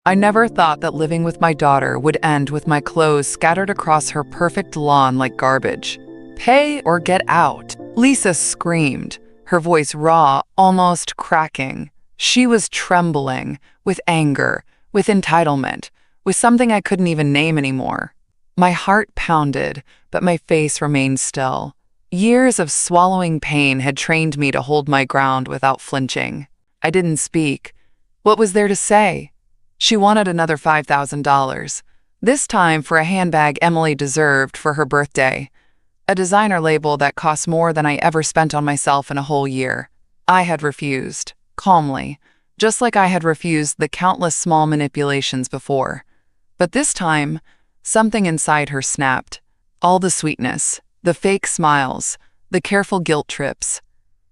I never thought that living with my daughter would end with my clothes scattered across her perfect lawn like garbage. Pay or get out, Lisa screamed, her voice raw, almost cracking. She was trembling, with anger, with entitlement, with something I couldn't even name anymore. My heart pounded, but my face remained still. Years of swallowing pain had trained me to hold my ground without flinching. I didn't speak. What was there to say? She wanted another $5,000, this time for a handbag Emily deserved for her birthday, a designer label that cost more than I ever spent on myself in a whole year. I had refused, calmly, just like I had refused the countless small manipulations before. But this time, something inside her snapped. All the sweetness, the fake smiles, the careful guilt trips.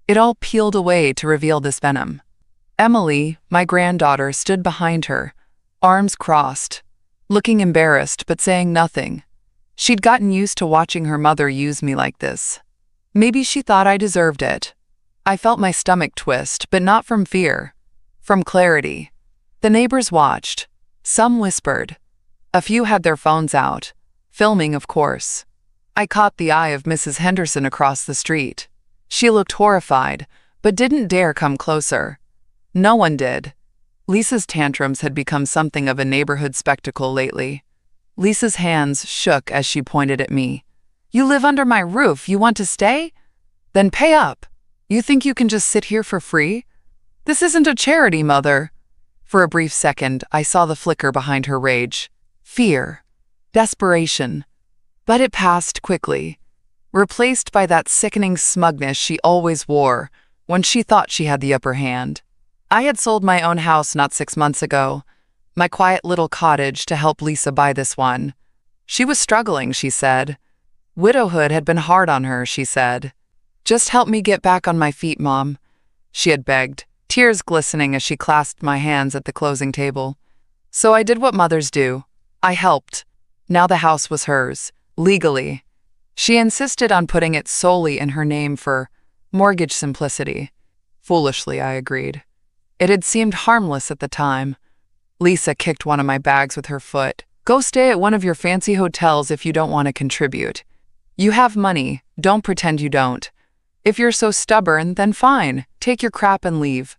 It all peeled away to reveal this venom. Emily, my granddaughter, stood behind her, arms crossed, looking embarrassed but saying nothing. She'd gotten used to watching her mother use me like this. Maybe she thought I deserved it. I felt my stomach twist, but not from fear, from clarity. The neighbors watched. Some whispered. A few had their phones out, filming, of course. I caught the eye of Mrs. Henderson across the street. She looked horrified, but didn't dare come closer. No one did. Lisa's tantrums had become something of a neighborhood spectacle lately. Lisa's hands shook as she pointed at me. "You live under my roof, you want to stay? Then pay up. You think you can just sit here for free? This isn't a charity, Mother." For a brief second, I saw the flicker behind her rage. Fear. Desperation. But it passed quickly, replaced by that sickening smugness she always wore when she thought she had the upper hand. I had sold my own house not 6 months ago, my quiet little cottage, to help Lisa buy this one. She was struggling, she said. Widowhood had been hard on her, she said. "Just help me get back on my feet, Mom," she had begged, tears glistening as she clasped my hands at the closing table. So I did what mothers do. I helped. Now the house was hers, legally. She insisted on putting it solely in her name for mortgage simplicity. Foolishly, I agreed. It had seemed harmless at the time. Lisa kicked one of my bags with her foot. "Go stay at one of your fancy hotels if you don't want to contribute. You have money, don't pretend you don't. If you're so stubborn, then fine, take your crap and leave."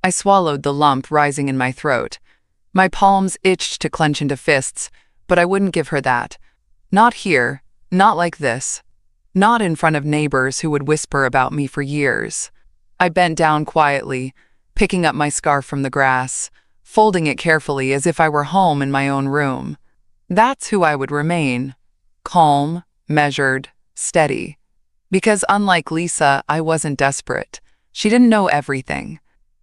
I swallowed the lump rising in my throat. My palms itched to clench into fists, but I wouldn't give her that. Not here, not like this. Not in front of neighbors who would whisper about me for years. I bent down quietly, picking up my scarf from the grass, folding it carefully as if I were home in my own room. That's who I would remain. Calm, measured, steady. Because unlike Lisa, I wasn't desperate. She didn't know everything.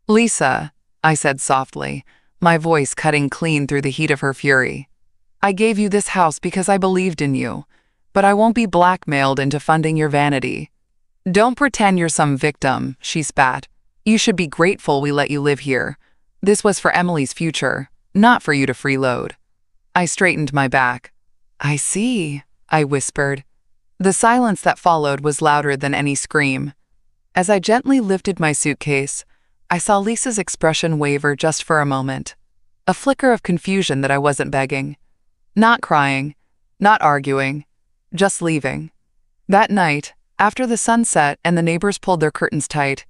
"Lisa," I said softly, my voice cutting clean through the heat of her fury. "I gave you this house because I believed in you, but I won't be blackmailed into funding your vanity. Don't pretend you're some victim," she spat. "You should be grateful we let you live here. This was for Emily's future, not for you to freeload." I straightened my back. "I see," I whispered. The silence that followed was louder than any scream. As I gently lifted my suitcase, I saw Lisa's expression waver just for a moment. A flicker of confusion that I wasn't begging. Not crying, not arguing, just leaving. That night, after the sun set and the neighbors pulled their curtains tight,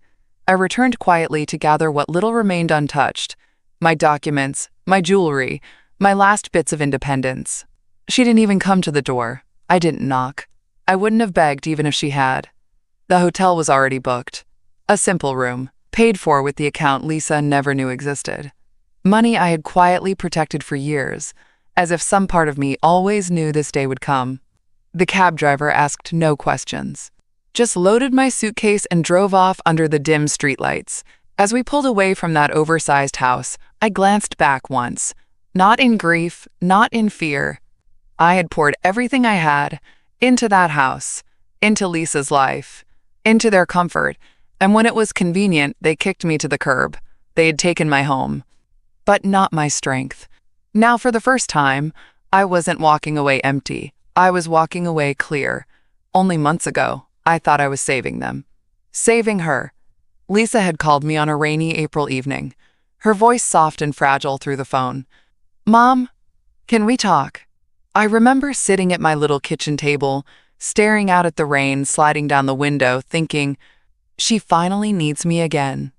I returned quietly to gather what little remained untouched. My documents, my jewelry, my last bits of independence. She didn't even come to the door. I didn't knock. I wouldn't have begged even if she had. The hotel was already booked. A simple room, paid for with the account Lisa never knew existed. Money I had quietly protected for years, as if some part of me always knew this day would come. The cab driver asked no questions. Just loaded my suitcase and drove off under the dim streetlights. As we pulled away from that oversized house, I glanced back once. Not in grief, not in fear. I had poured everything I had into that house, into Lisa's life, into their comfort, and when it was convenient, they kicked me to the curb. They had taken my home, but not my strength. Now, for the first time, I wasn't walking away empty. I was walking away clear. Only months ago, I thought I was saving them. Saving her. Lisa had called me on a rainy April evening, her voice soft and fragile through the phone. Mom, can we talk? I remember sitting at my little kitchen table, staring out at the rain sliding down the window, thinking, she finally needs me again.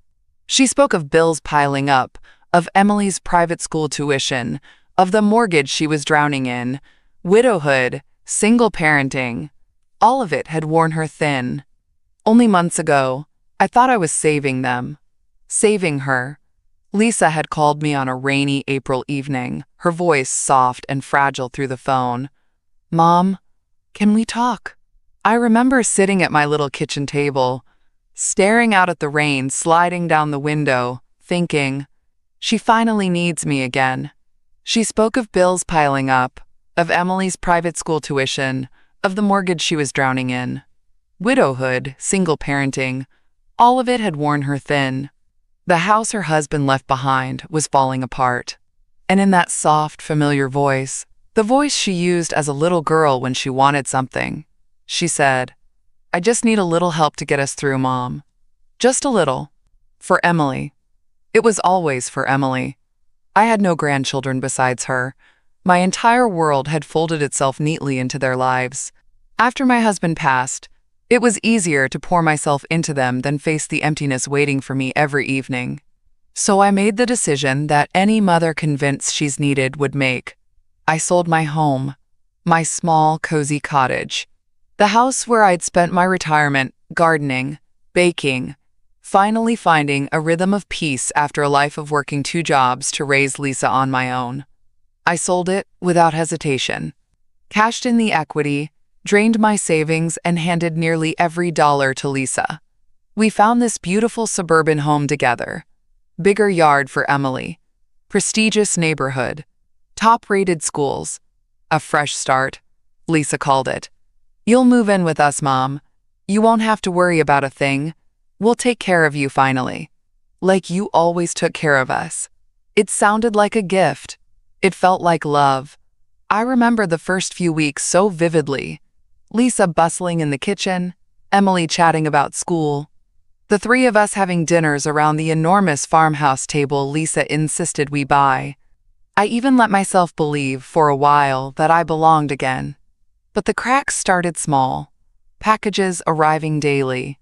She spoke of bills piling up, of Emily's private school tuition, of the mortgage she was drowning in, widowhood, single parenting. All of it had worn her thin. Only months ago, I thought I was saving them. Saving her. Lisa had called me on a rainy April evening, her voice soft and fragile through the phone. Mom, can we talk? I remember sitting at my little kitchen table, staring out at the rain sliding down the window, thinking, she finally needs me again. She spoke of bills piling up, of Emily's private school tuition, of the mortgage she was drowning in. Widowhood, single parenting, all of it had worn her thin. The house her husband left behind was falling apart. And in that soft, familiar voice, the voice she used as a little girl when she wanted something, she said, I just need a little help to get us through, Mom. Just a little. For Emily. It was always for Emily. I had no grandchildren besides her. My entire world had folded itself neatly into their lives. After my husband passed, it was easier to pour myself into them than face the emptiness waiting for me every evening. So I made the decision that any mother convinced she's needed would make. I sold my home, my small, cozy cottage, the house where I'd spent my retirement, gardening, baking, finally finding a rhythm of peace after a life of working 2 jobs to raise Lisa on my own. I sold it without hesitation, cashed in the equity, drained my savings, and handed nearly every dollar to Lisa. We found this beautiful suburban home together. Bigger yard for Emily, prestigious neighborhood, top-rated schools, a fresh start, Lisa called it. You'll move in with us, Mom. You won't have to worry about a thing. We'll take care of you finally. Like you always took care of us. It sounded like a gift. It felt like love. I remember the first few weeks so vividly. Lisa bustling in the kitchen, Emily chatting about school. The 3 of us having dinners around the enormous farmhouse table Lisa insisted we buy. I even let myself believe for a while that I belonged again. But the cracks started small. Packages arriving daily.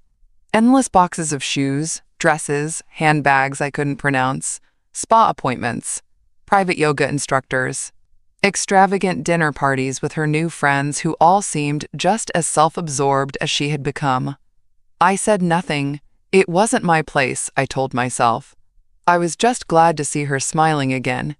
Endless boxes of shoes, dresses, handbags I couldn't pronounce, spa appointments, private yoga instructors, extravagant dinner parties with her new friends who all seemed just as self-absorbed as she had become. I said nothing. It wasn't my place, I told myself. I was just glad to see her smiling again.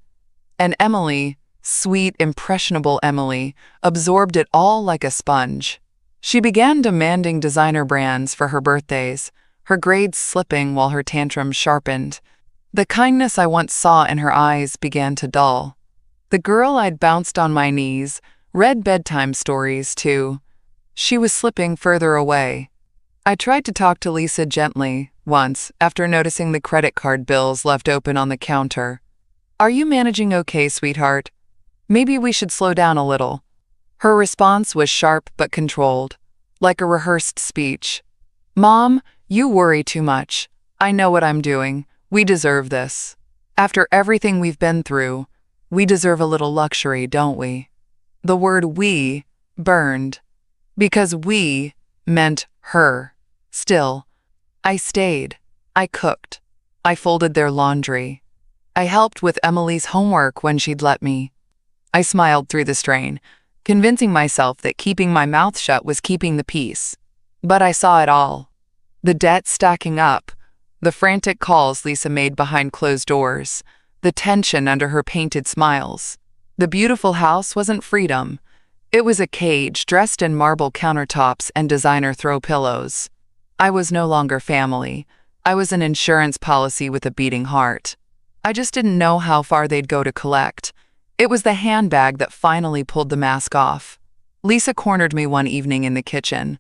And Emily, sweet, impressionable Emily, absorbed it all like a sponge. She began demanding designer brands for her birthdays, her grades slipping while her tantrums sharpened. The kindness I once saw in her eyes began to dull. The girl I'd bounced on my knees, read bedtime stories to. She was slipping further away. I tried to talk to Lisa gently, once, after noticing the credit card bills left open on the counter. Are you managing okay, sweetheart? Maybe we should slow down a little. Her response was sharp but controlled, like a rehearsed speech. Mom, you worry too much. I know what I'm doing. We deserve this. After everything we've been through, we deserve a little luxury, don't we? The word we burned, because we meant her. Still, I stayed. I cooked. I folded their laundry. I helped with Emily's homework when she'd let me. I smiled through the strain, convincing myself that keeping my mouth shut was keeping the peace. But I saw it all. The debt stacking up, the frantic calls Lisa made behind closed doors, the tension under her painted smiles. The beautiful house wasn't freedom. It was a cage dressed in marble countertops and designer throw pillows. I was no longer family. I was an insurance policy with a beating heart. I just didn't know how far they'd go to collect. It was the handbag that finally pulled the mask off. Lisa cornered me one evening in the kitchen.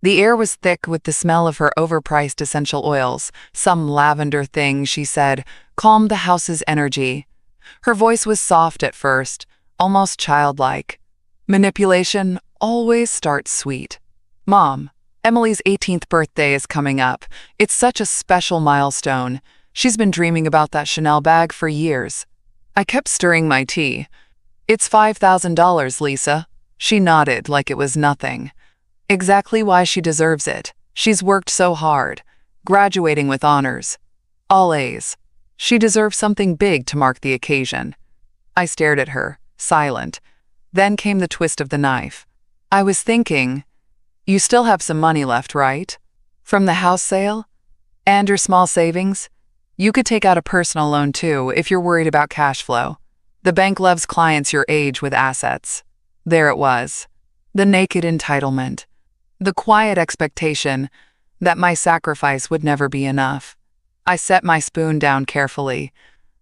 The air was thick with the smell of her overpriced essential oils. Some lavender thing, she said, calmed the house's energy. Her voice was soft at first, almost childlike. Manipulation always starts sweet. Mom, Emily's 18th birthday is coming up. It's such a special milestone. She's been dreaming about that Chanel bag for years. I kept stirring my tea. It's $5,000, Lisa. She nodded like it was nothing. Exactly why she deserves it. She's worked so hard, graduating with honors. All A's. She deserves something big to mark the occasion. I stared at her, silent. Then came the twist of the knife. I was thinking, you still have some money left, right? From the house sale? And your small savings? You could take out a personal loan too if you're worried about cash flow. The bank loves clients your age with assets. There it was. The naked entitlement. The quiet expectation that my sacrifice would never be enough. I set my spoon down carefully.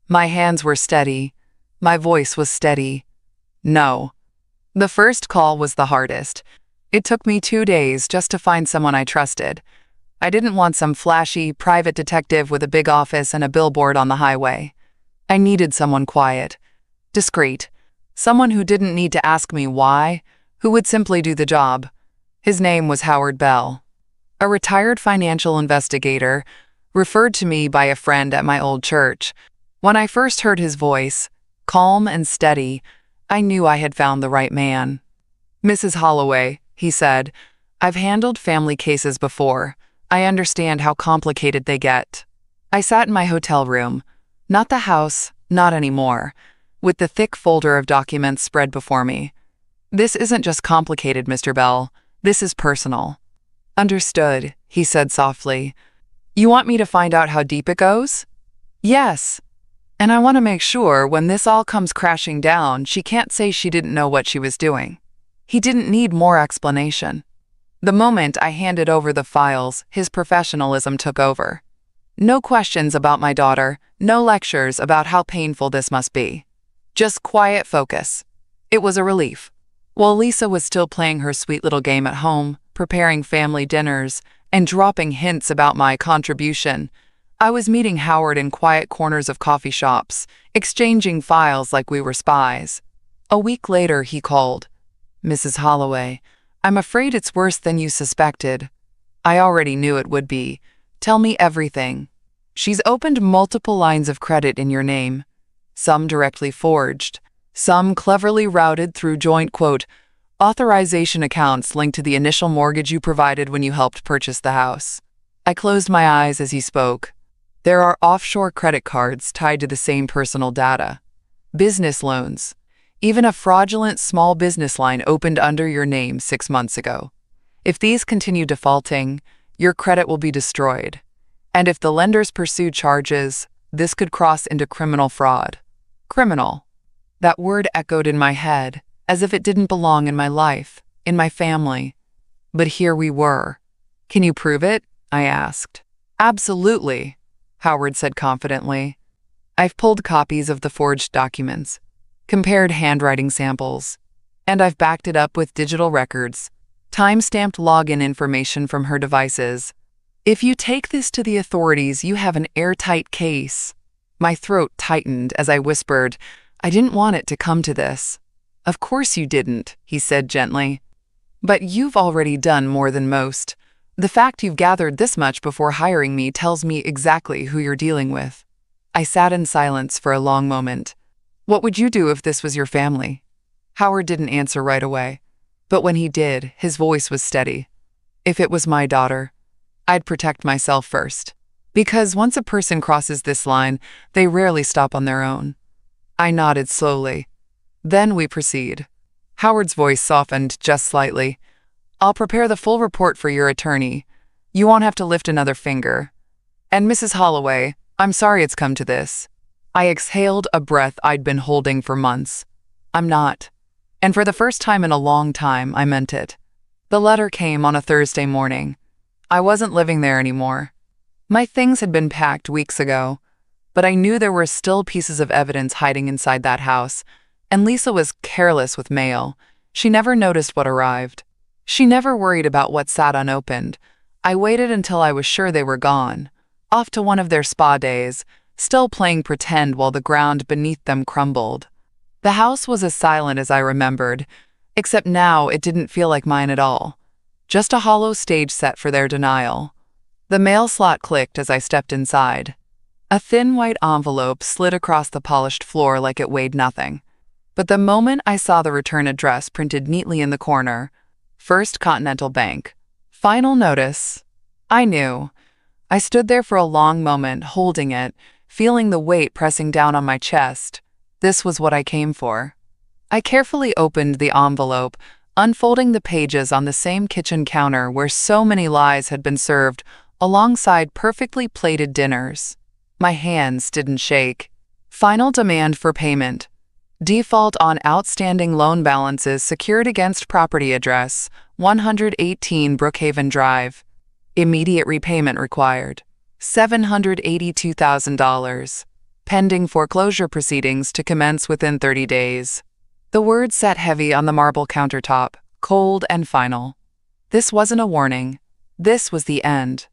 My hands were steady. My voice was steady. No. The first call was the hardest. It took me 2 days just to find someone I trusted. I didn't want some flashy, private detective with a big office and a billboard on the highway. I needed someone quiet, discreet, someone who didn't need to ask me why, who would simply do the job. His name was Howard Bell, a retired financial investigator, referred to me by a friend at my old church. When I first heard his voice, calm and steady, I knew I had found the right man. "Mrs. Holloway," he said, "I've handled family cases before. I understand how complicated they get." I sat in my hotel room, not the house, not anymore, with the thick folder of documents spread before me. "This isn't just complicated, Mr. Bell. This is personal." "Understood," he said softly. "You want me to find out how deep it goes?" "Yes. And I want to make sure when this all comes crashing down, she can't say she didn't know what she was doing." He didn't need more explanation. The moment I handed over the files, his professionalism took over. No questions about my daughter, no lectures about how painful this must be. Just quiet focus. It was a relief. While Lisa was still playing her sweet little game at home, preparing family dinners, and dropping hints about my contribution, I was meeting Howard in quiet corners of coffee shops, exchanging files like we were spies. A week later, he called. "Mrs. Holloway, I'm afraid it's worse than you suspected." "I already knew it would be. Tell me everything." "She's opened multiple lines of credit in your name, some directly forged, some cleverly routed through joint authorization accounts linked to the initial mortgage you provided when you helped purchase the house." I closed my eyes as he spoke. "There are offshore credit cards tied to the same personal data, business loans, even a fraudulent small business line opened under your name 6 months ago. If these continue defaulting, your credit will be destroyed. And if the lenders pursue charges, this could cross into criminal fraud." Criminal. That word echoed in my head, as if it didn't belong in my life, in my family. But here we were. "Can you prove it?" I asked. "Absolutely," Howard said confidently. "I've pulled copies of the forged documents, compared handwriting samples, and I've backed it up with digital records, time-stamped login information from her devices. If you take this to the authorities, you have an airtight case." My throat tightened as I whispered, "I didn't want it to come to this." "Of course you didn't," he said gently. "But you've already done more than most. The fact you've gathered this much before hiring me tells me exactly who you're dealing with." I sat in silence for a long moment. "What would you do if this was your family?" Howard didn't answer right away, but when he did, his voice was steady. "If it was my daughter, I'd protect myself first. Because once a person crosses this line, they rarely stop on their own." I nodded slowly. "Then we proceed." Howard's voice softened just slightly. "I'll prepare the full report for your attorney. You won't have to lift another finger. And Mrs. Holloway, I'm sorry it's come to this." I exhaled a breath I'd been holding for months. "I'm not." And for the first time in a long time, I meant it. The letter came on a Thursday morning. I wasn't living there anymore. My things had been packed weeks ago, but I knew there were still pieces of evidence hiding inside that house, and Lisa was careless with mail. She never noticed what arrived. She never worried about what sat unopened. I waited until I was sure they were gone, off to one of their spa days, still playing pretend while the ground beneath them crumbled. The house was as silent as I remembered, except now it didn't feel like mine at all. Just a hollow stage set for their denial. The mail slot clicked as I stepped inside. A thin white envelope slid across the polished floor like it weighed nothing. But the moment I saw the return address printed neatly in the corner, First Continental Bank, final notice, I knew. I stood there for a long moment, holding it, feeling the weight pressing down on my chest. This was what I came for. I carefully opened the envelope, unfolding the pages on the same kitchen counter where so many lies had been served alongside perfectly plated dinners. My hands didn't shake. Final demand for payment. Default on outstanding loan balances secured against property address, 118 Brookhaven Drive. Immediate repayment required. $782,000. Pending foreclosure proceedings to commence within 30 days. The words sat heavy on the marble countertop, cold and final. This wasn't a warning. This was the end.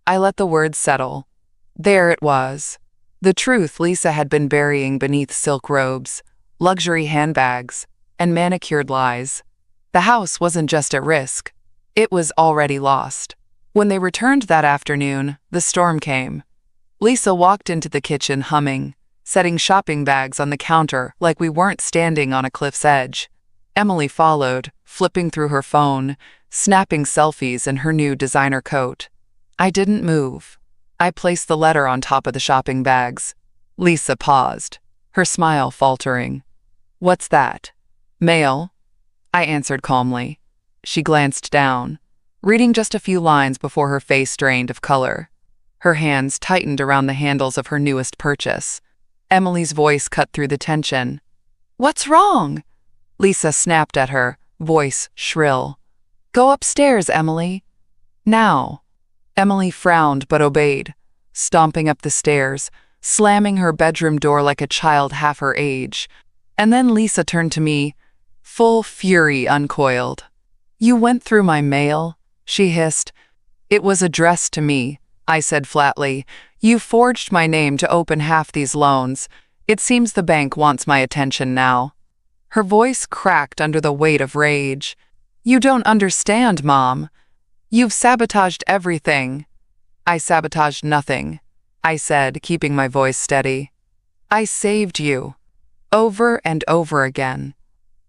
I let the words settle. There it was. The truth Lisa had been burying beneath silk robes, luxury handbags, and manicured lies. The house wasn't just at risk. It was already lost. When they returned that afternoon, the storm came. Lisa walked into the kitchen humming, setting shopping bags on the counter like we weren't standing on a cliff's edge. Emily followed, flipping through her phone, snapping selfies in her new designer coat. I didn't move. I placed the letter on top of the shopping bags. Lisa paused, her smile faltering. "What's that? Mail?" I answered calmly. She glanced down, reading just a few lines before her face drained of color. Her hands tightened around the handles of her newest purchase. Emily's voice cut through the tension. "What's wrong?" Lisa snapped at her, voice shrill. "Go upstairs, Emily. Now." Emily frowned but obeyed, stomping up the stairs, slamming her bedroom door like a child half her age. And then Lisa turned to me, full fury uncoiled. "You went through my mail?" she hissed. "It was addressed to me," I said flatly. "You forged my name to open half these loans. It seems the bank wants my attention now." Her voice cracked under the weight of rage. "You don't understand, Mom. You've sabotaged everything." "I sabotaged nothing," I said, keeping my voice steady. "I saved you, over and over again.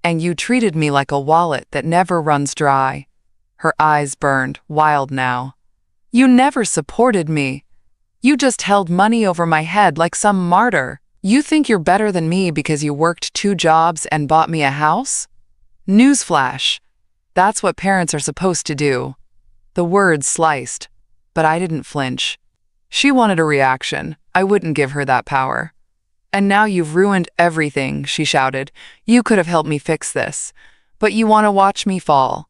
And you treated me like a wallet that never runs dry." Her eyes burned, wild now. "You never supported me. You just held money over my head like some martyr. You think you're better than me because you worked 2 jobs and bought me a house? Newsflash. That's what parents are supposed to do." The words sliced, but I didn't flinch. She wanted a reaction. I wouldn't give her that power. "And now you've ruined everything," she shouted. "You could have helped me fix this, but you want to watch me fall.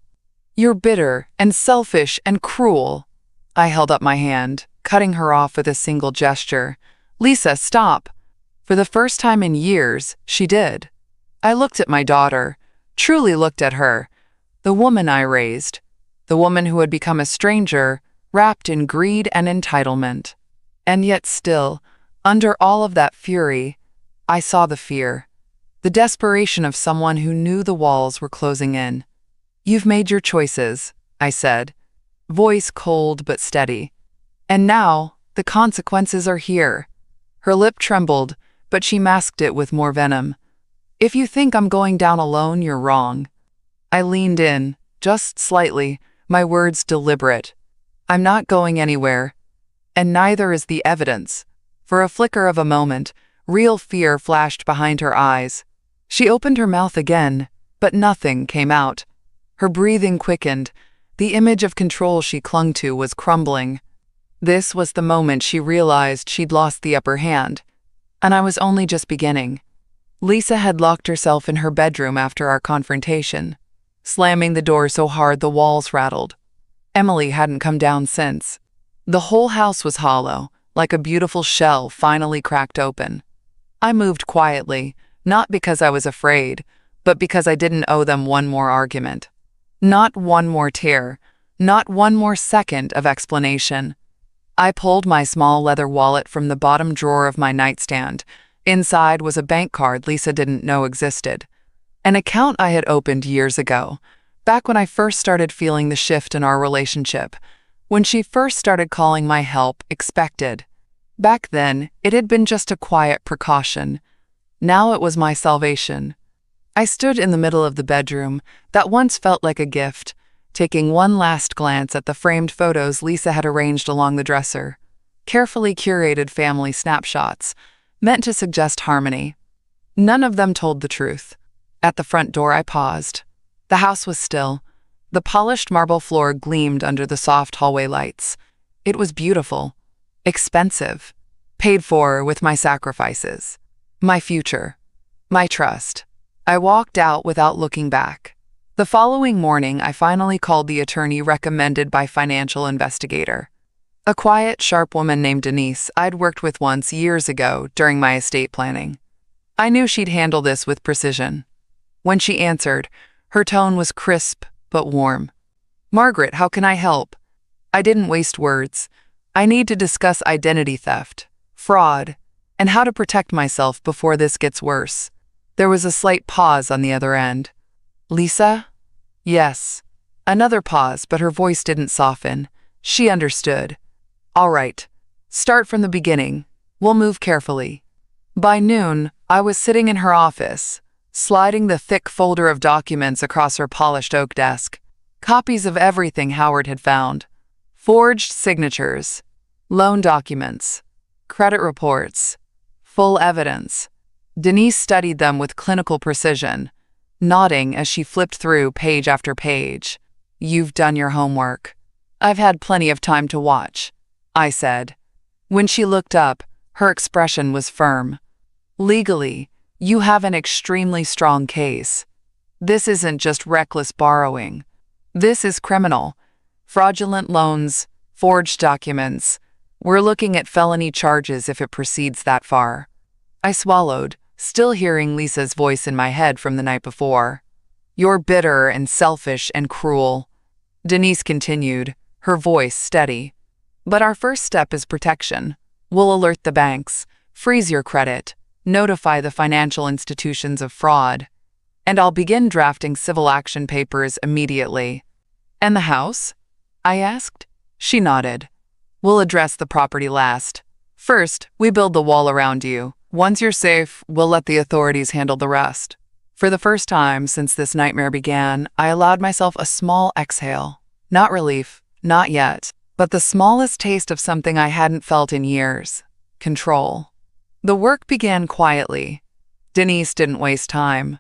You're bitter and selfish and cruel." I held up my hand, cutting her off with a single gesture. "Lisa, stop." For the first time in years, she did. I looked at my daughter, truly looked at her, the woman I raised, the woman who had become a stranger, wrapped in greed and entitlement. And yet still, under all of that fury, I saw the fear, the desperation of someone who knew the walls were closing in. "You've made your choices," I said, voice cold but steady. "And now, the consequences are here." Her lip trembled, but she masked it with more venom. "If you think I'm going down alone, you're wrong." I leaned in, just slightly, my words deliberate. "I'm not going anywhere, and neither is the evidence." For a flicker of a moment, real fear flashed behind her eyes. She opened her mouth again, but nothing came out. Her breathing quickened. The image of control she clung to was crumbling. This was the moment she realized she'd lost the upper hand. And I was only just beginning. Lisa had locked herself in her bedroom after our confrontation, slamming the door so hard the walls rattled. Emily hadn't come down since. The whole house was hollow, like a beautiful shell finally cracked open. I moved quietly, not because I was afraid, but because I didn't owe them one more argument. Not one more tear, not one more second of explanation. I pulled my small leather wallet from the bottom drawer of my nightstand. Inside was a bank card Lisa didn't know existed. An account I had opened years ago, back when I first started feeling the shift in our relationship, when she first started calling my help expected. Back then, it had been just a quiet precaution. Now it was my salvation. I stood in the middle of the bedroom that once felt like a gift, taking one last glance at the framed photos Lisa had arranged along the dresser. Carefully curated family snapshots, meant to suggest harmony. None of them told the truth. At the front door, I paused. The house was still. The polished marble floor gleamed under the soft hallway lights. It was beautiful. Expensive. Paid for with my sacrifices. My future. My trust. I walked out without looking back. The following morning, I finally called the attorney recommended by financial investigator. A quiet, sharp woman named Denise I'd worked with once years ago during my estate planning. I knew she'd handle this with precision. When she answered, her tone was crisp but warm. "Margaret, how can I help?" I didn't waste words. I need to discuss identity theft, fraud, and how to protect myself before this gets worse. There was a slight pause on the other end. "Lisa?" "Yes." Another pause, but her voice didn't soften. She understood. "All right. Start from the beginning. We'll move carefully." By noon, I was sitting in her office, sliding the thick folder of documents across her polished oak desk. Copies of everything Howard had found. Forged signatures, loan documents, credit reports, full evidence. Denise studied them with clinical precision, nodding as she flipped through page after page. "You've done your homework." "I've had plenty of time to watch," I said. When she looked up, her expression was firm. "Legally, you have an extremely strong case. This isn't just reckless borrowing. This is criminal. Fraudulent loans, forged documents. We're looking at felony charges if it proceeds that far." I swallowed, still hearing Lisa's voice in my head from the night before. "You're bitter and selfish and cruel," Denise continued, her voice steady. "But our first step is protection. We'll alert the banks, freeze your credit, notify the financial institutions of fraud, and I'll begin drafting civil action papers immediately." "And the house?" I asked. She nodded. "We'll address the property last. First, we build the wall around you. Once you're safe, we'll let the authorities handle the rest." For the first time since this nightmare began, I allowed myself a small exhale. Not relief, not yet, but the smallest taste of something I hadn't felt in years. Control. The work began quietly. Denise didn't waste time.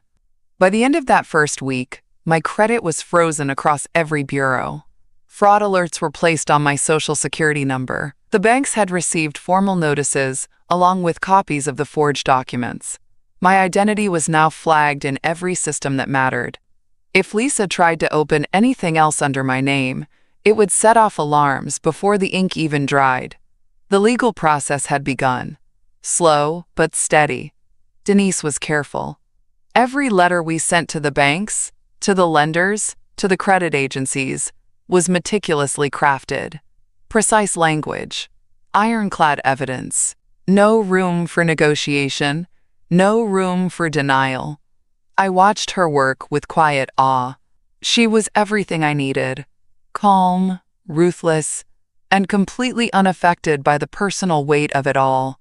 By the end of that first week, my credit was frozen across every bureau. Fraud alerts were placed on my Social Security number. The banks had received formal notices, along with copies of the forged documents. My identity was now flagged in every system that mattered. If Lisa tried to open anything else under my name, it would set off alarms before the ink even dried. The legal process had begun. Slow, but steady. Denise was careful. Every letter we sent to the banks, to the lenders, to the credit agencies, was meticulously crafted. Precise language, ironclad evidence, no room for negotiation, no room for denial. I watched her work with quiet awe. She was everything I needed. Calm, ruthless, and completely unaffected by the personal weight of it all.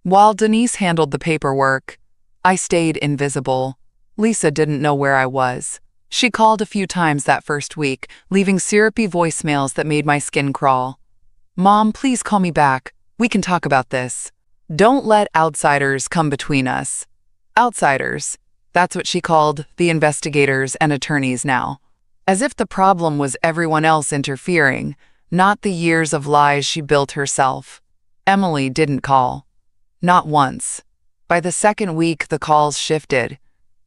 While Denise handled the paperwork, I stayed invisible. Lisa didn't know where I was. She called a few times that first week, leaving syrupy voicemails that made my skin crawl. "Mom, please call me back. We can talk about this. Don't let outsiders come between us." Outsiders. That's what she called the investigators and attorneys now. As if the problem was everyone else interfering, not the years of lies she built herself. Emily didn't call. Not once. By the second week, the calls shifted.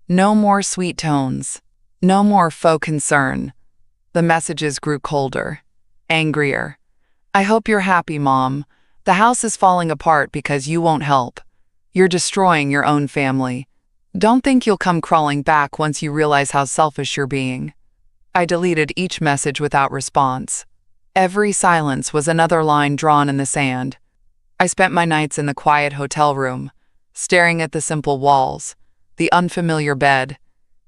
No more sweet tones. No more faux concern. The messages grew colder, angrier. "I hope you're happy, Mom. The house is falling apart because you won't help. You're destroying your own family. Don't think you'll come crawling back once you realize how selfish you're being." I deleted each message without response. Every silence was another line drawn in the sand. I spent my nights in the quiet hotel room, staring at the simple walls, the unfamiliar bed,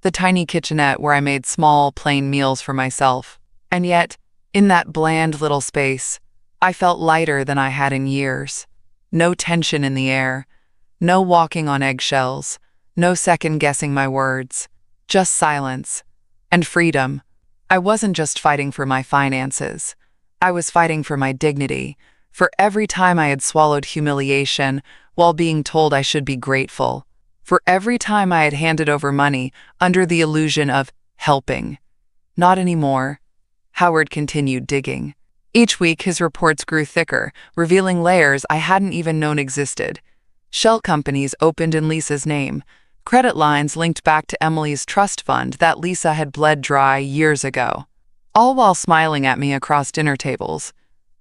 the tiny kitchenette where I made small, plain meals for myself. And yet, in that bland little space, I felt lighter than I had in years. no tension in the air, no walking on eggshells, no second-guessing my words, just silence and freedom. I wasn't just fighting for my finances. I was fighting for my dignity, for every time I had swallowed humiliation while being told I should be grateful, for every time I had handed over money under the illusion of helping. Not anymore. Howard continued digging. Each week, his reports grew thicker, revealing layers I hadn't even known existed. Shell companies opened in Lisa's name, credit lines linked back to Emily's trust fund that Lisa had bled dry years ago. All while smiling at me across dinner tables.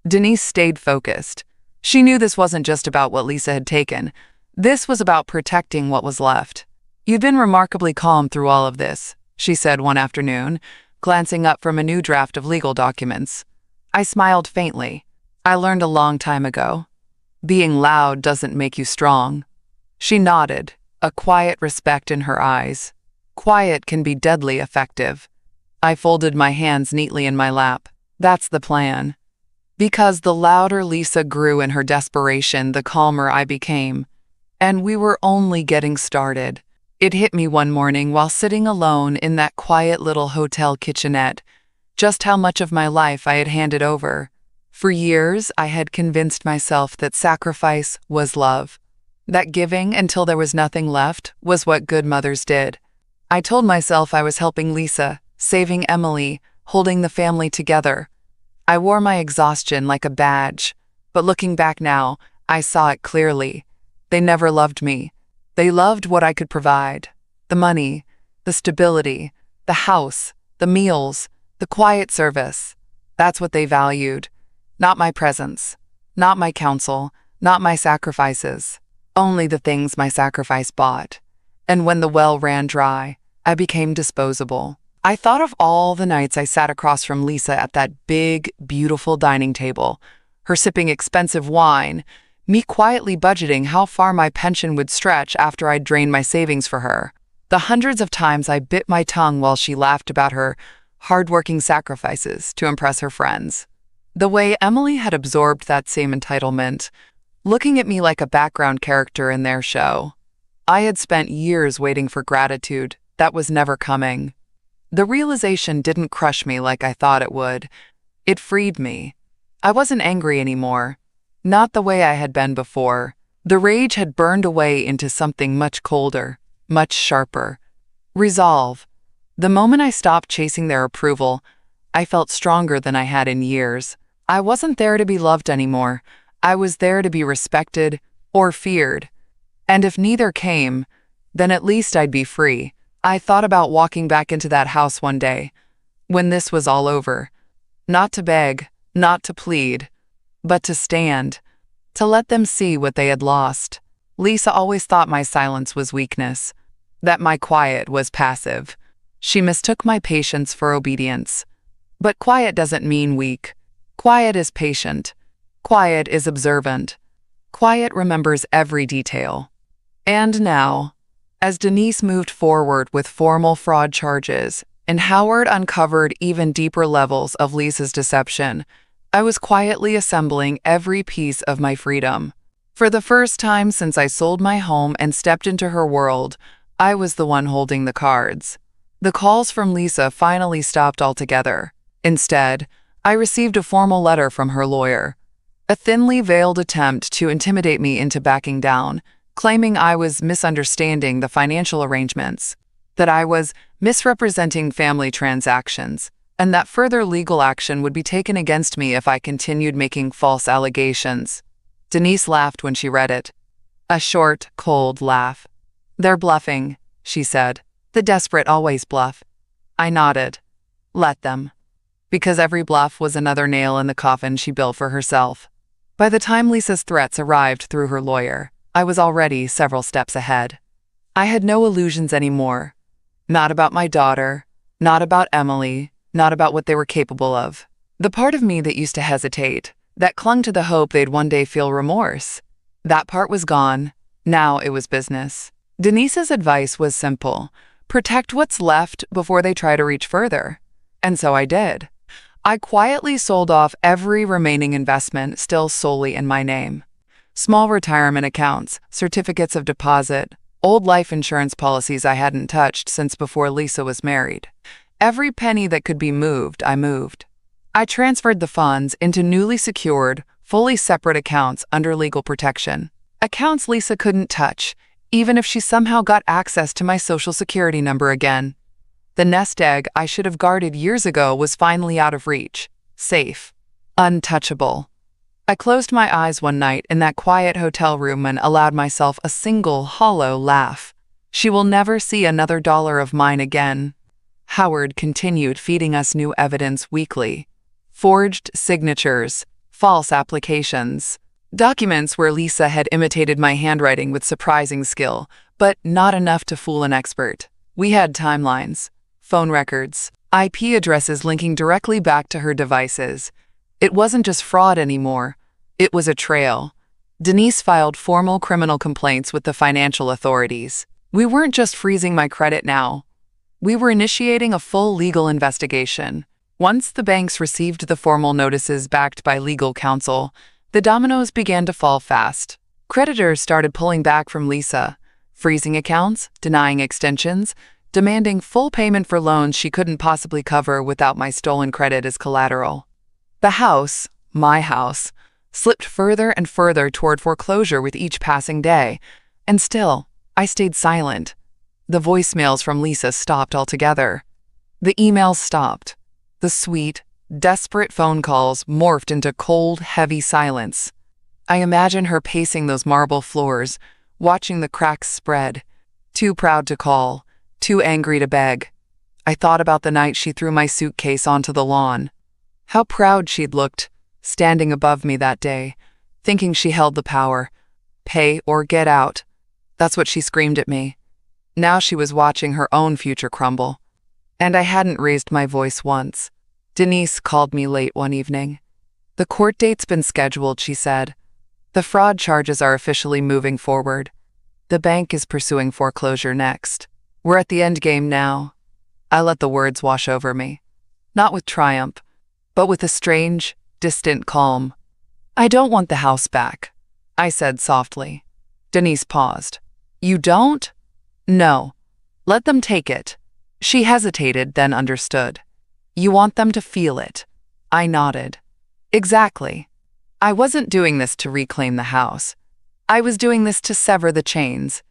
Denise stayed focused. She knew this wasn't just about what Lisa had taken. This was about protecting what was left. "You've been remarkably calm through all of this," she said one afternoon, glancing up from a new draft of legal documents. I smiled faintly. "I learned a long time ago. Being loud doesn't make you strong." She nodded, a quiet respect in her eyes. Quiet can be deadly effective. I folded my hands neatly in my lap. That's the plan. Because the louder Lisa grew in her desperation, the calmer I became. And we were only getting started. It hit me one morning while sitting alone in that quiet little hotel kitchenette, just how much of my life I had handed over. For years, I had convinced myself that sacrifice was love, that giving until there was nothing left was what good mothers did. I told myself I was helping Lisa, saving Emily, holding the family together. I wore my exhaustion like a badge, but looking back now, I saw it clearly. They never loved me. They loved what I could provide. The money, the stability, the house, the meals, the quiet service. That's what they valued. Not my presence, not my counsel, not my sacrifices. Only the things my sacrifice bought. And when the well ran dry, I became disposable. I thought of all the nights I sat across from Lisa at that big, beautiful dining table, her sipping expensive wine, me quietly budgeting how far my pension would stretch after I'd drained my savings for her. The hundreds of times I bit my tongue while she laughed about her hard-working sacrifices to impress her friends. The way Emily had absorbed that same entitlement, looking at me like a background character in their show. I had spent years waiting for gratitude that was never coming. The realization didn't crush me like I thought it would. It freed me. I wasn't angry anymore. Not the way I had been before. The rage had burned away into something much colder, much sharper. Resolve. The moment I stopped chasing their approval, I felt stronger than I had in years. I wasn't there to be loved anymore. I was there to be respected or feared. And if neither came, then at least I'd be free. I thought about walking back into that house one day, when this was all over. Not to beg, not to plead, but to stand, to let them see what they had lost. Lisa always thought my silence was weakness, that my quiet was passive. She mistook my patience for obedience. But quiet doesn't mean weak. Quiet is patient. Quiet is observant. Quiet remembers every detail. And now, as Denise moved forward with formal fraud charges and Howard uncovered even deeper levels of Lisa's deception, I was quietly assembling every piece of my freedom. For the first time since I sold my home and stepped into her world, I was the one holding the cards. The calls from Lisa finally stopped altogether. Instead, I received a formal letter from her lawyer, a thinly veiled attempt to intimidate me into backing down, claiming I was misunderstanding the financial arrangements, that I was misrepresenting family transactions, and that further legal action would be taken against me if I continued making false allegations. Denise laughed when she read it. A short, cold laugh. "They're bluffing," she said. "The desperate always bluff." I nodded. Let them. Because every bluff was another nail in the coffin she built for herself. By the time Lisa's threats arrived through her lawyer, I was already several steps ahead. I had no illusions anymore. Not about my daughter, not about Emily, not about what they were capable of. The part of me that used to hesitate, that clung to the hope they'd one day feel remorse, that part was gone. Now it was business. Denise's advice was simple. Protect what's left before they try to reach further. And so I did. I quietly sold off every remaining investment still solely in my name. Small retirement accounts, certificates of deposit, old life insurance policies I hadn't touched since before Lisa was married. Every penny that could be moved, I moved. I transferred the funds into newly secured, fully separate accounts under legal protection. Accounts Lisa couldn't touch, even if she somehow got access to my social security number again. The nest egg I should have guarded years ago was finally out of reach, safe, untouchable. I closed my eyes one night in that quiet hotel room and allowed myself a single hollow laugh. She will never see another dollar of mine again. Howard continued feeding us new evidence weekly. Forged signatures, false applications, documents where Lisa had imitated my handwriting with surprising skill, but not enough to fool an expert. We had timelines, phone records, IP addresses linking directly back to her devices. It wasn't just fraud anymore. It was a trail. Denise filed formal criminal complaints with the financial authorities. We weren't just freezing my credit now. We were initiating a full legal investigation. Once the banks received the formal notices backed by legal counsel, the dominoes began to fall fast. Creditors started pulling back from Lisa, freezing accounts, denying extensions, demanding full payment for loans she couldn't possibly cover without my stolen credit as collateral. The house, my house, slipped further and further toward foreclosure with each passing day, and still, I stayed silent. The voicemails from Lisa stopped altogether. The emails stopped. The sweet, desperate phone calls morphed into cold, heavy silence. I imagine her pacing those marble floors, watching the cracks spread, too proud to call, too angry to beg. I thought about the night she threw my suitcase onto the lawn. How proud she'd looked, standing above me that day, thinking she held the power. Pay or get out. That's what she screamed at me. Now she was watching her own future crumble. And I hadn't raised my voice once. Denise called me late one evening. The court date's been scheduled, she said. The fraud charges are officially moving forward. The bank is pursuing foreclosure next. We're at the end game now. I let the words wash over me. Not with triumph, but with a strange, distant calm. I don't want the house back, I said softly. Denise paused. You don't? No. Let them take it. She hesitated, then understood. You want them to feel it. I nodded. Exactly. I wasn't doing this to reclaim the house. I was doing this to sever the chains,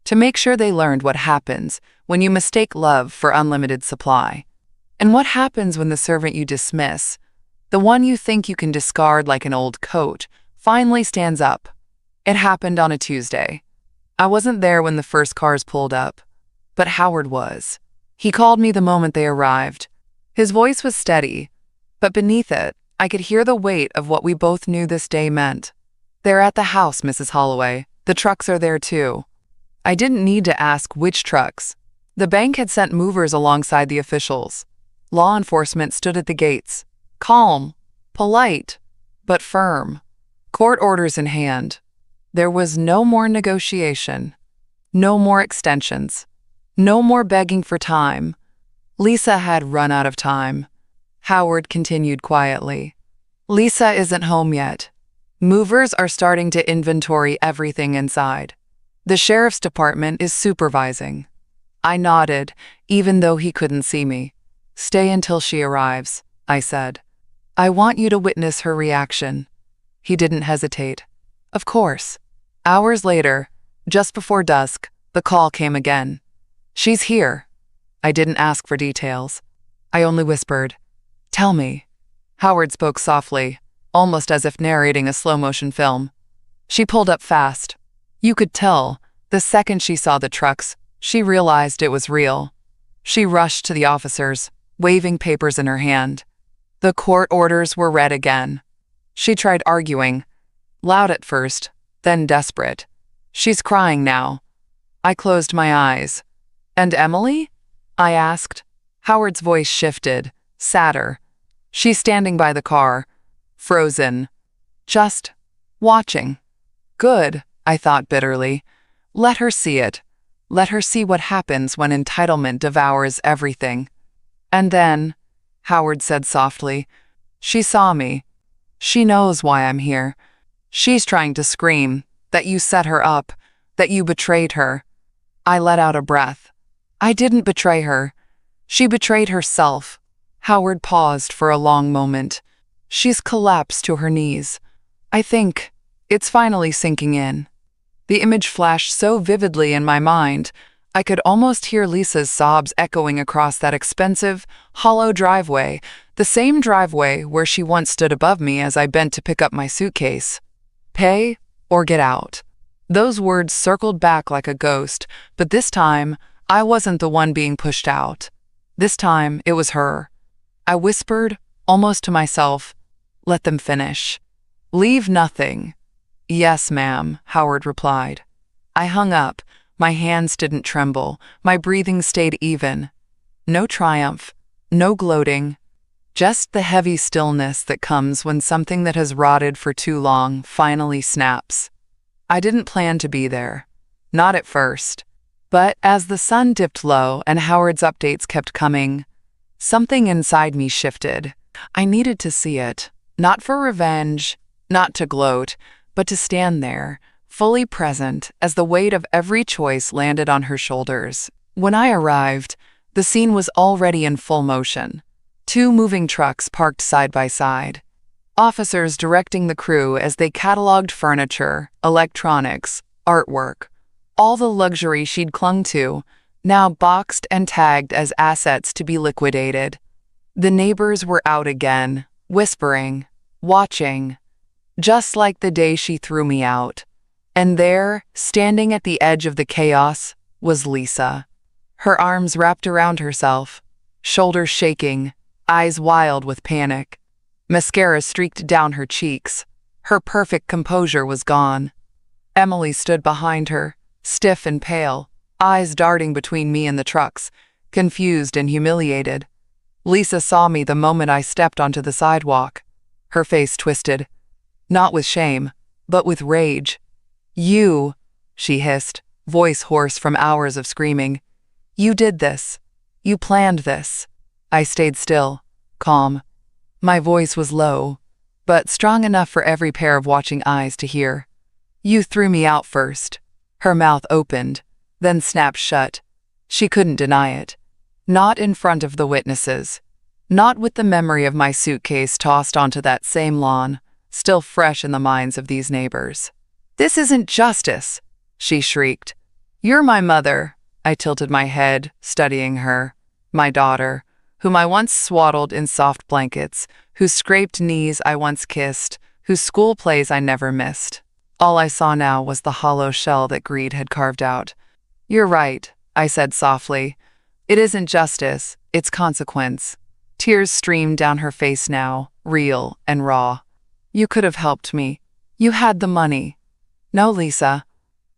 to make sure they learned what happens when you mistake love for unlimited supply. And what happens when the servant you dismiss, the one you think you can discard like an old coat, finally stands up. It happened on a Tuesday. I wasn't there when the first cars pulled up, but Howard was. He called me the moment they arrived. His voice was steady, but beneath it, I could hear the weight of what we both knew this day meant. They're at the house, Mrs. Holloway. The trucks are there too. I didn't need to ask which trucks. The bank had sent movers alongside the officials. Law enforcement stood at the gates, calm, polite, but firm. Court orders in hand. There was no more negotiation, no more extensions, no more begging for time. Lisa had run out of time. Howard continued quietly. Lisa isn't home yet. Movers are starting to inventory everything inside. The sheriff's department is supervising. I nodded, even though he couldn't see me. Stay until she arrives, I said. I want you to witness her reaction. He didn't hesitate. Of course. Hours later, just before dusk, the call came again. She's here. I didn't ask for details. I only whispered, Tell me. Howard spoke softly, almost as if narrating a slow-motion film. She pulled up fast. You could tell, the second she saw the trucks, she realized it was real. She rushed to the officers, waving papers in her hand. The court orders were read again. She tried arguing, loud at first, then desperate. She's crying now. I closed my eyes. And Emily? I asked. Howard's voice shifted, sadder. She's standing by the car, frozen. Just watching. Good, I thought bitterly. Let her see it. Let her see what happens when entitlement devours everything. And then, Howard said softly, she saw me. She knows why I'm here. She's trying to scream, that you set her up, that you betrayed her." I let out a breath. "I didn't betray her. She betrayed herself." Howard paused for a long moment. "She's collapsed to her knees. I think it's finally sinking in." The image flashed so vividly in my mind, I could almost hear Lisa's sobs echoing across that expensive, hollow driveway, the same driveway where she once stood above me as I bent to pick up my suitcase. "Pay or get out." Those words circled back like a ghost, but this time, I wasn't the one being pushed out. This time, it was her. I whispered, almost to myself, "Let them finish. Leave nothing." "Yes, ma'am," Howard replied. I hung up. My hands didn't tremble. My breathing stayed even. No triumph, no gloating, just the heavy stillness that comes when something that has rotted for too long finally snaps. I didn't plan to be there. Not at first. But as the sun dipped low and Howard's updates kept coming, something inside me shifted. I needed to see it. Not for revenge, not to gloat, but to stand there, fully present as the weight of every choice landed on her shoulders. When I arrived, the scene was already in full motion. 2 moving trucks parked side by side. Officers directing the crew as they cataloged furniture, electronics, artwork, all the luxury she'd clung to, now boxed and tagged as assets to be liquidated. The neighbors were out again, whispering, watching, just like the day she threw me out. And there, standing at the edge of the chaos, was Lisa. Her arms wrapped around herself, shoulders shaking, eyes wild with panic. Mascara streaked down her cheeks. Her perfect composure was gone. Emily stood behind her, stiff and pale, eyes darting between me and the trucks, confused and humiliated. Lisa saw me the moment I stepped onto the sidewalk. Her face twisted, not with shame, but with rage. "You," she hissed, voice hoarse from hours of screaming. "You did this. You planned this." I stayed still, calm. My voice was low, but strong enough for every pair of watching eyes to hear. "You threw me out first." Her mouth opened, then snapped shut. She couldn't deny it. Not in front of the witnesses. Not with the memory of my suitcase tossed onto that same lawn, still fresh in the minds of these neighbors. "This isn't justice," she shrieked. "You're my mother." I tilted my head, studying her. My daughter, whom I once swaddled in soft blankets, whose scraped knees I once kissed, whose school plays I never missed. All I saw now was the hollow shell that greed had carved out. "You're right," I said softly. "It isn't justice, it's consequence." Tears streamed down her face now, real and raw. "You could have helped me. You had the money." "No, Lisa."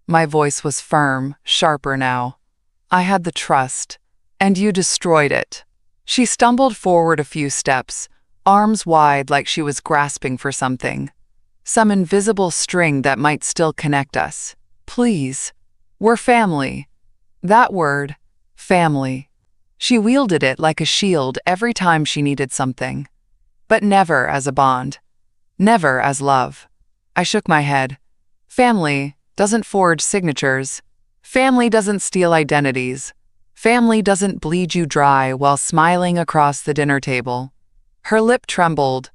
My voice was firm, sharper now. "I had the trust, and you destroyed it." She stumbled forward a few steps, arms wide like she was grasping for something. Some invisible string that might still connect us. "Please. We're family." That word, family. She wielded it like a shield every time she needed something. But never as a bond. Never as love. I shook my head. Family doesn't forge signatures. Family doesn't steal identities. Family doesn't bleed you dry while smiling across the dinner table. Her lip trembled,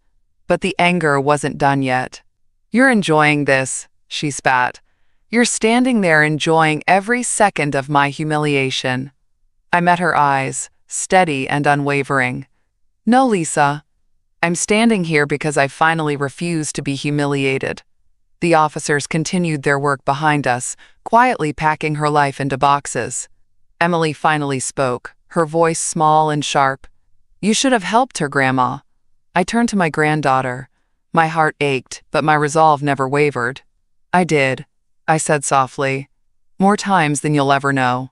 but the anger wasn't done yet. "You're enjoying this," she spat. "You're standing there enjoying every second of my humiliation." I met her eyes, steady and unwavering. "No, Lisa. I'm standing here because I finally refuse to be humiliated." The officers continued their work behind us, quietly packing her life into boxes. Emily finally spoke, her voice small and sharp. "You should have helped her, Grandma." I turned to my granddaughter. My heart ached, but my resolve never wavered. "I did," I said softly. "More times than you'll ever know."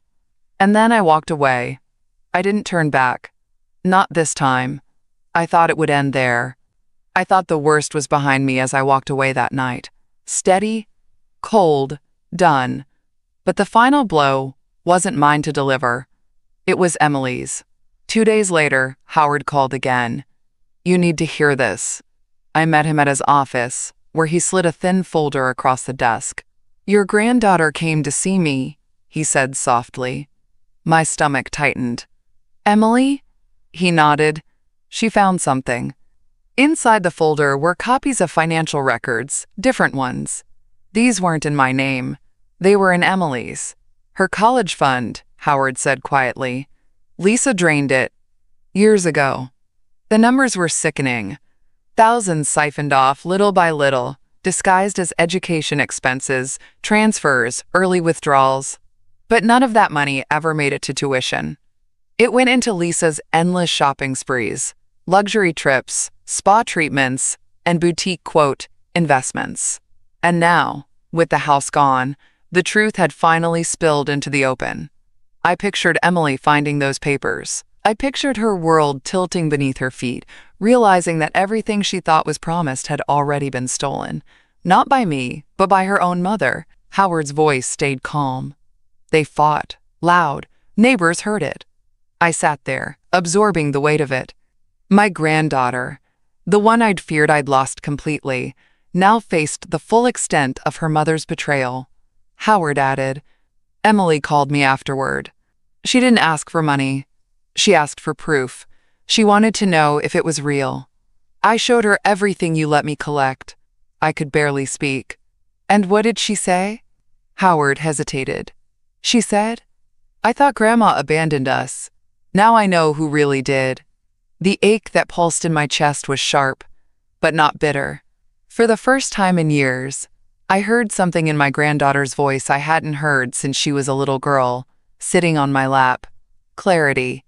And then I walked away. I didn't turn back. Not this time. I thought it would end there. I thought the worst was behind me as I walked away that night. Steady, cold, done. But the final blow wasn't mine to deliver. It was Emily's. 2 days later, Howard called again. "You need to hear this." I met him at his office, where he slid a thin folder across the desk. "Your granddaughter came to see me," he said softly. My stomach tightened. "Emily?" He nodded. "She found something." Inside the folder were copies of financial records, different ones. These weren't in my name. They were in Emily's. "Her college fund," Howard said quietly. "Lisa drained it years ago." The numbers were sickening. Thousands siphoned off little by little, disguised as education expenses, transfers, early withdrawals. But none of that money ever made it to tuition. It went into Lisa's endless shopping sprees, luxury trips, spa treatments, and boutique, investments. And now, with the house gone, the truth had finally spilled into the open. I pictured Emily finding those papers. I pictured her world tilting beneath her feet, realizing that everything she thought was promised had already been stolen. Not by me, but by her own mother. Howard's voice stayed calm. They fought, loud. Neighbors heard it. I sat there, absorbing the weight of it. My granddaughter, the one I'd feared I'd lost completely, now faced the full extent of her mother's betrayal. Howard added, "Emily called me afterward. She didn't ask for money. She asked for proof. She wanted to know if it was real. I showed her everything you let me collect." I could barely speak. "And what did she say?" Howard hesitated. "She said, 'I thought Grandma abandoned us. Now I know who really did.'" The ache that pulsed in my chest was sharp, but not bitter. For the first time in years, I heard something in my granddaughter's voice I hadn't heard since she was a little girl, sitting on my lap. Clarity.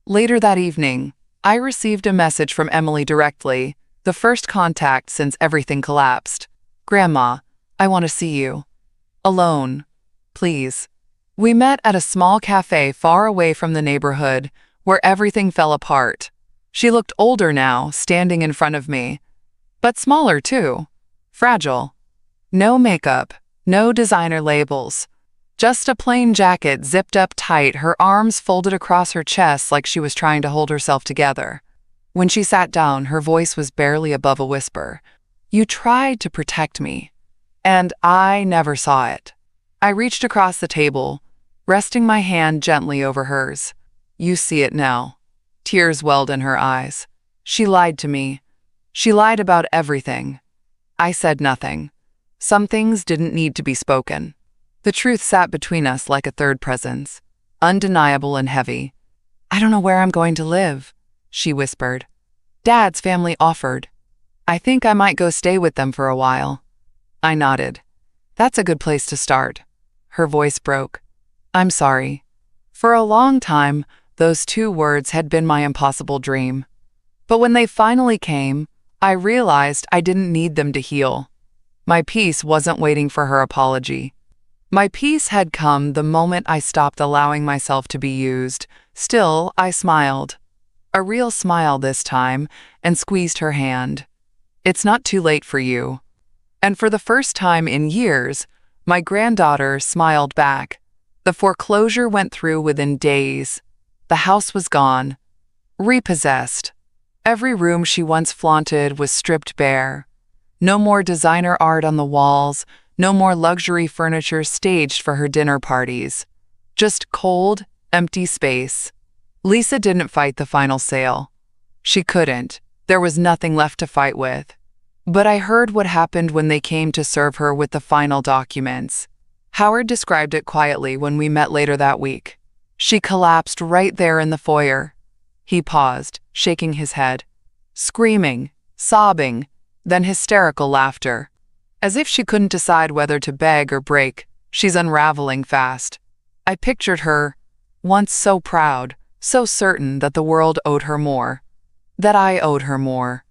Later that evening, I received a message from Emily directly, the first contact since everything collapsed. "Grandma, I want to see you. Alone. Please." We met at a small cafe far away from the neighborhood, where everything fell apart. She looked older now, standing in front of me. But smaller, too. Fragile. No makeup, no designer labels. Just a plain jacket zipped up tight, her arms folded across her chest like she was trying to hold herself together. When she sat down, her voice was barely above a whisper. "You tried to protect me, and I never saw it." I reached across the table, resting my hand gently over hers. "You see it now." Tears welled in her eyes. "She lied to me. She lied about everything." I said nothing. Some things didn't need to be spoken. The truth sat between us like a third presence, undeniable and heavy. "I don't know where I'm going to live," she whispered. "Dad's family offered. I think I might go stay with them for a while." I nodded. "That's a good place to start." Her voice broke. "I'm sorry." For a long time, those two words had been my impossible dream. But when they finally came, I realized I didn't need them to heal. My peace wasn't waiting for her apology. My peace had come the moment I stopped allowing myself to be used. Still, I smiled. A real smile this time, and squeezed her hand. "It's not too late for you." And for the first time in years, my granddaughter smiled back. The foreclosure went through within days. The house was gone. Repossessed. Every room she once flaunted was stripped bare. No more designer art on the walls, no more luxury furniture staged for her dinner parties. Just cold, empty space. Lisa didn't fight the final sale. She couldn't. There was nothing left to fight with. But I heard what happened when they came to serve her with the final documents. Howard described it quietly when we met later that week. She collapsed right there in the foyer. He paused, shaking his head. Screaming, sobbing, then hysterical laughter. As if she couldn't decide whether to beg or break, she's unraveling fast. I pictured her, once so proud, so certain that the world owed her more. That I owed her more.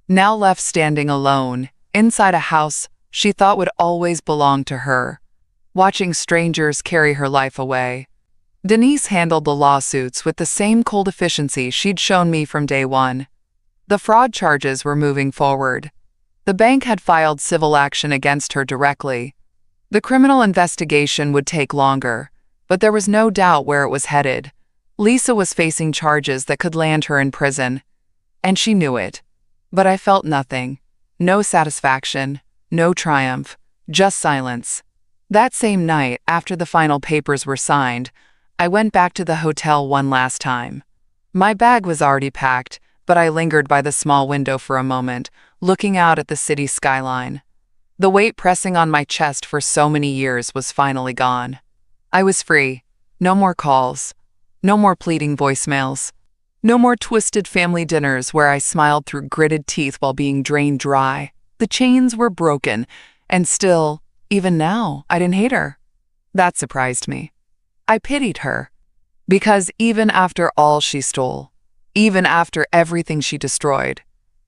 Now left standing alone, inside a house she thought would always belong to her, watching strangers carry her life away. Denise handled the lawsuits with the same cold efficiency she'd shown me from day one. The fraud charges were moving forward. The bank had filed civil action against her directly. The criminal investigation would take longer, but there was no doubt where it was headed. Lisa was facing charges that could land her in prison, and she knew it. But I felt nothing. No satisfaction, no triumph, just silence. That same night, after the final papers were signed, I went back to the hotel one last time. My bag was already packed, but I lingered by the small window for a moment, looking out at the city skyline. The weight pressing on my chest for so many years was finally gone. I was free. No more calls. No more pleading voicemails. No more twisted family dinners where I smiled through gritted teeth while being drained dry. The chains were broken, and still, even now, I didn't hate her. That surprised me. I pitied her. Because even after all she stole, even after everything she destroyed,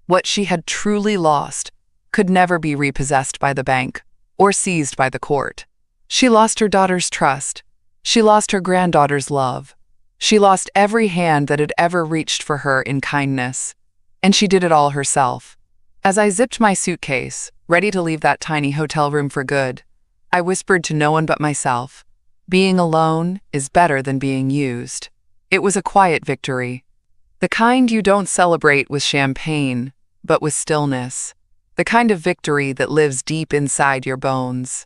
what she had truly lost could never be repossessed by the bank or seized by the court. She lost her daughter's trust. She lost her granddaughter's love. She lost every hand that had ever reached for her in kindness. And she did it all herself. As I zipped my suitcase, ready to leave that tiny hotel room for good, I whispered to no one but myself, being alone is better than being used. It was a quiet victory. The kind you don't celebrate with champagne, but with stillness. The kind of victory that lives deep inside your bones.